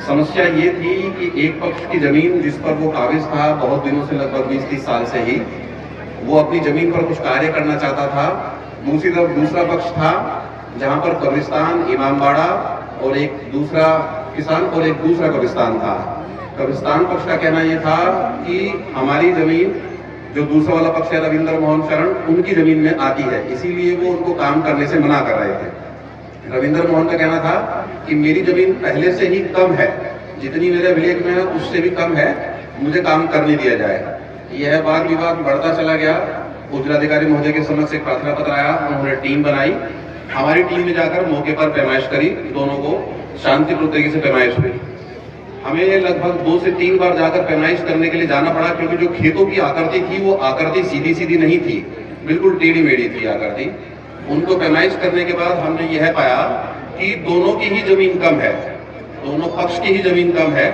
समस्या ये थी कि एक पक्ष की जमीन जिस पर वो काबिज था बहुत दिनों से, लगभग 20-30 साल से ही, वो अपनी जमीन पर कुछ कार्य करना चाहता था। दूसरी तरफ दूसरा पक्ष था जहां पर कब्रिस्तान, इमामबाड़ा और एक दूसरा किसान और एक दूसरा कब्रिस्तान था। कब्रिस्तान पक्ष का कहना यह था कि हमारी जमीन, जो दूसरा वाला पक्ष है रविंद्र मोहन शरण, उनकी जमीन में आती है, इसीलिए वो उनको काम करने से मना कर रहे थे। रविंद्र मोहन का कहना था कि मेरी जमीन पहले से ही कम है, जितनी मेरे अभिलेख में है उससे भी कम है, मुझे काम करने दिया जाए। यह वाद विवाद बढ़ता चला गया। जिलाधिकारी महोदय के समक्ष एक प्रार्थना पत्र आया, उन्होंने टीम बनाई। हमारी टीम ने जाकर मौके पर पैमाइश करी, दोनों को शांतिपूर्ण तरीके से पैमाइश हुई। हमें लगभग 2 से 3 बार जाकर पैमाइश करने के लिए जाना पड़ा, क्योंकि जो खेतों की आकृति थी वो आकृति सीधी सीधी नहीं थी, बिल्कुल टेढ़ी मेढ़ी थी आकृति। उनको पैमाइश करने के बाद हमने यह पाया कि दोनों की ही जमीन कम है, दोनों पक्ष की ही जमीन कम है।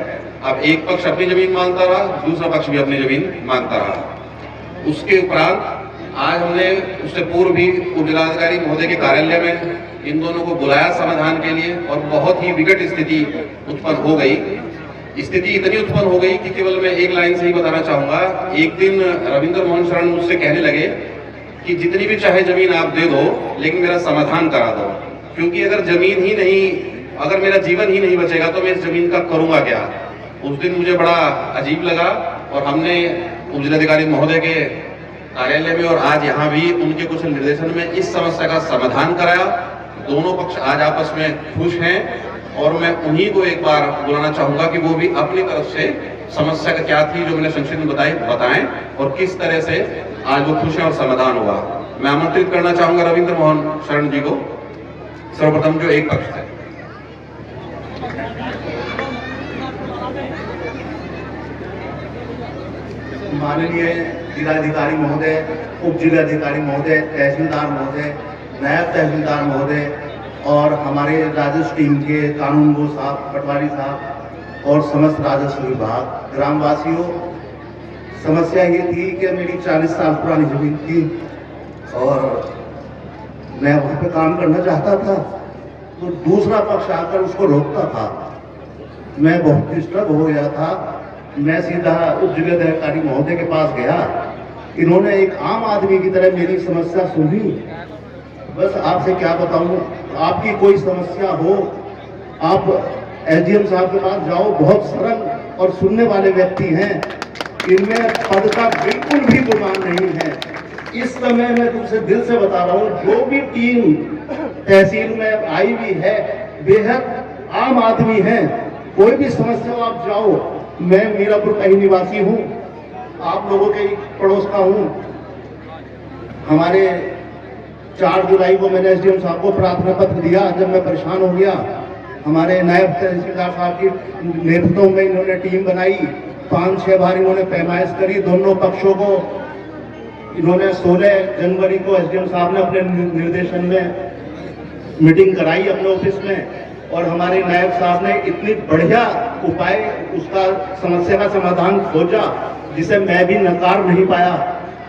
अब एक पक्ष अपनी जमीन मांगता रहा, दूसरा पक्ष भी अपनी जमीन मांगता रहा। उसके उपरांत आज हमने उससे पूर्व भी उप जिलाधिकारी महोदय के कार्यालय में इन दोनों को बुलाया समाधान के लिए, और बहुत ही विकट स्थिति उत्पन्न हो गई। स्थिति इतनी उत्पन्न हो गई कि केवल मैं एक लाइन से ही बताना चाहूंगा। एक दिन रविंद्र मोहन शरण मुझसे कहने लगे कि जितनी भी चाहे जमीन आप दे दो, लेकिन मेरा समाधान करा दो, क्योंकि अगर जमीन ही नहीं, अगर मेरा जीवन ही नहीं बचेगा तो मैं इस जमीन का करूंगा क्या। उस दिन मुझे बड़ा अजीब लगा, और हमने उप जिलाधिकारी महोदय के कार्यालय में और आज यहाँ भी उनके कुछ निर्देशन में इस समस्या का समाधान कराया। दोनों पक्ष आज आपस में खुश हैं, और मैं उन्हीं को एक बार बुलाना चाहूंगा कि वो भी अपनी तरफ से समस्या का क्या थी जो मैंने संक्षिप्त में बताएं, और किस तरह से आज वो खुश हैं और समाधान हुआ। मैं आमंत्रित करना चाहूंगा रविंद्र मोहन शरण जी को, सर्वप्रथम जो एक पक्ष थे। माननीय जिलाधिकारी महोदय, उप जिलाधिकारी महोदय, तहसीलदार महोदय, नायब तहसीलदार महोदय और हमारे राजस्व टीम के कानूनगो साहब, पटवारी साहब और समस्त राजस्व विभाग, ग्रामवासियों, समस्या ये थी कि मेरी 40 साल पुरानी जमीन थी और मैं वहाँ पे काम करना चाहता था, तो दूसरा पक्ष आकर उसको रोकता था। मैं बहुत डिस्टर्ब हो गया था। मैं सीधा उप जिलाधिकारी महोदय के पास गया। इन्होंने एक आम आदमी की तरह मेरी समस्या सुनी। बस आपसे क्या बताऊं, आपकी कोई समस्या हो आप एसडीएम साहब के पास जाओ, बहुत सरल और सुनने वाले व्यक्ति हैं, इनमें पद का बिल्कुल भी गुमान नहीं है। इस समय मैं तुमसे दिल से बता रहा हूं, जो भी टीम तहसील में आई हुई है बेहद आम आदमी है। कोई भी समस्या हो आप जाओ। मैं मीरापुर का ही निवासी हूँ, आप लोगों के पड़ोस का हूँ। हमारे 4 जुलाई को मैंने एसडीएम साहब को प्रार्थना पत्र दिया जब मैं परेशान हो गया। हमारे नायब तहसीलदार साहब के नेतृत्व में इन्होंने टीम बनाई, 5-6 बार इन्होंने पैमाइश करी। दोनों पक्षों को इन्होंने 16 जनवरी को एसडीएम साहब ने अपने निर्देशन में मीटिंग कराई अपने ऑफिस में, और हमारे नायब साहब ने इतनी बढ़िया उपाय, उसका समस्या का समाधान खोजा जिसे मैं भी नकार नहीं पाया।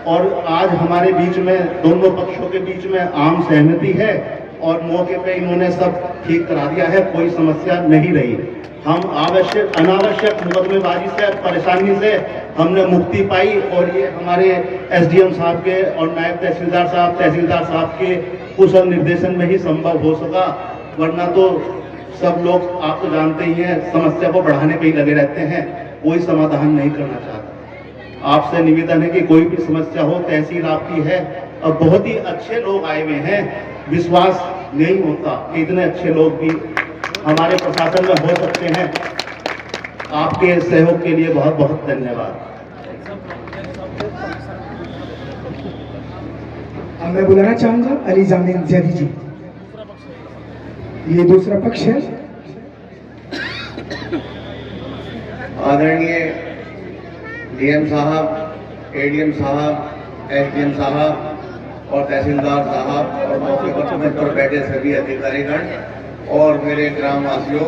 और आज हमारे बीच में, दोनों पक्षों के बीच में आम सहमति है और मौके पे इन्होंने सब ठीक करा दिया है, कोई समस्या नहीं रही। हम अनावश्यक मुकदमेबाजी से, परेशानी से हमने मुक्ति पाई, और ये हमारे एसडीएम साहब के और नायब तहसीलदार साहब के कुशल निर्देशन में ही संभव हो सका। वरना तो सब लोग, आप तो जानते ही हैं, समस्या को बढ़ाने पे ही लगे रहते हैं, कोई समाधान नहीं करना चाहता। आपसे निवेदन है कि कोई भी समस्या हो, तहसील आपकी है, और बहुत ही अच्छे लोग आए हुए हैं। विश्वास नहीं होता कि इतने अच्छे लोग भी हमारे प्रशासन में हो सकते हैं। आपके सहयोग के लिए बहुत बहुत धन्यवाद। अब मैं बुलाना चाहूंगा अली जामिन जैदी जी, ये दूसरा पक्ष है। आदरणीय डीएम साहब, एडीएम साहब, एसडीएम साहब और तहसीलदार साहब और मौके पर बैठे सभी अधिकारीगण और मेरे ग्रामवासियों,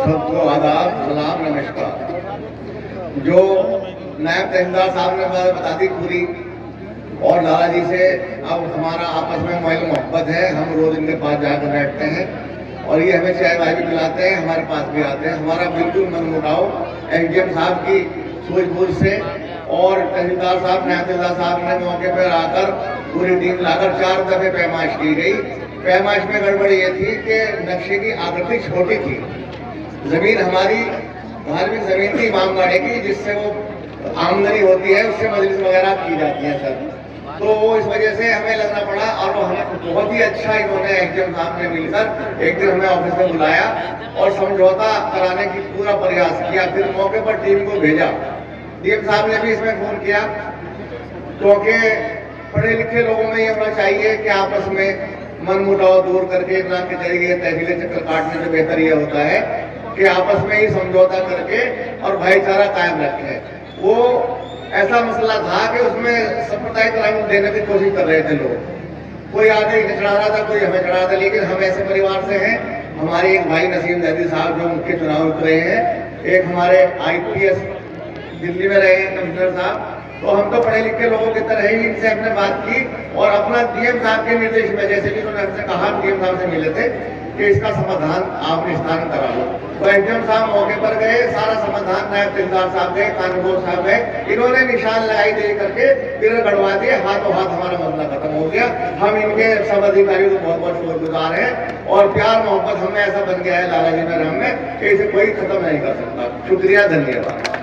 सबको आदाब, सलाम, नमस्कार। जो नायब तहसीलदार साहब ने बात बता दी पूरी, और लाला जी से अब हमारा आपस में मोहब्बत है, हम रोज इनके पास जाकर बैठते हैं और ये हमें चाय वाय भी पिलाते हैं, हमारे पास भी आते हैं। हमारा बिल्कुल मन मुटाव एसडीएम साहब की सूझबूझ से और तहसीलदार साहब नायब तहसीलदार साहब ने मौके पर आकर पूरी टीम लाकर 4 दफे पैमाइश की गई। पैमाइश में गड़बड़ी ये थी कि नक्शे की आकृति छोटी थी। जमीन हमारी धार्मिक जमीन थी इमामबाड़े की, जिससे वो आमदनी होती है, उससे मजलिस वगैरह की जाती है सर। तो इस वजह से हमें लगना पड़ा और वो हमें बहुत ही अच्छा इन्होंने एसडीएम साहब ने मिलकर एक दिन हमें ऑफिस में बुलाया और समझौता कराने की पूरा प्रयास किया। फिर मौके पर टीम को भेजा। डीएम साहब ने भी इसमें फोन किया, क्योंकि पढ़े लिखे लोगों में ये होना चाहिए कि आपस में मन मुटाव दूर करके ना के जरिए तहसीलें चक्कर काटने से बेहतर ये होता है कि आपस में ही समझौता करके और भाईचारा कायम रखें। वो ऐसा मसला था कि उसमें सांप्रदायिक रंग देने की कोशिश कर रहे थे लोग। कोई आगे चढ़ा रहा था, कोई हमें चढ़ा था, लेकिन हम ऐसे परिवार से हैं। हमारे एक भाई नसीम जैदी साहब जो मुख्य चुनाव उतरे हैं, एक हमारे IPS दिल्ली में रहे हैं कमिश्नर साहब। तो हम तो पढ़े लिखे लोगों की तरह ही इनसे हमने बात की और अपना डीएम साहब के निर्देश में, जैसे कि उन्होंने हमसे कहा, डीएम साहब से मिले थे कि इसका समाधान आप निष्ठान करा लो। तो एसडीएम साहब मौके पर गए, सारा समाधान नायब तहसीलदार साहब गए, कानूनगो साहब गए, इन्होंने निशान लगाई दे करके फिर गड़वा दिए, हाथों हाथ हमारा मसला खत्म हो गया। हम इनके सब अधिकारियों को बहुत बहुत शुक्रगुजार हैं और प्यार मोहब्बत हमें ऐसा बन गया है लाला जी में, हम में कि इसे कोई खत्म नहीं कर सकता। शुक्रिया, धन्यवाद।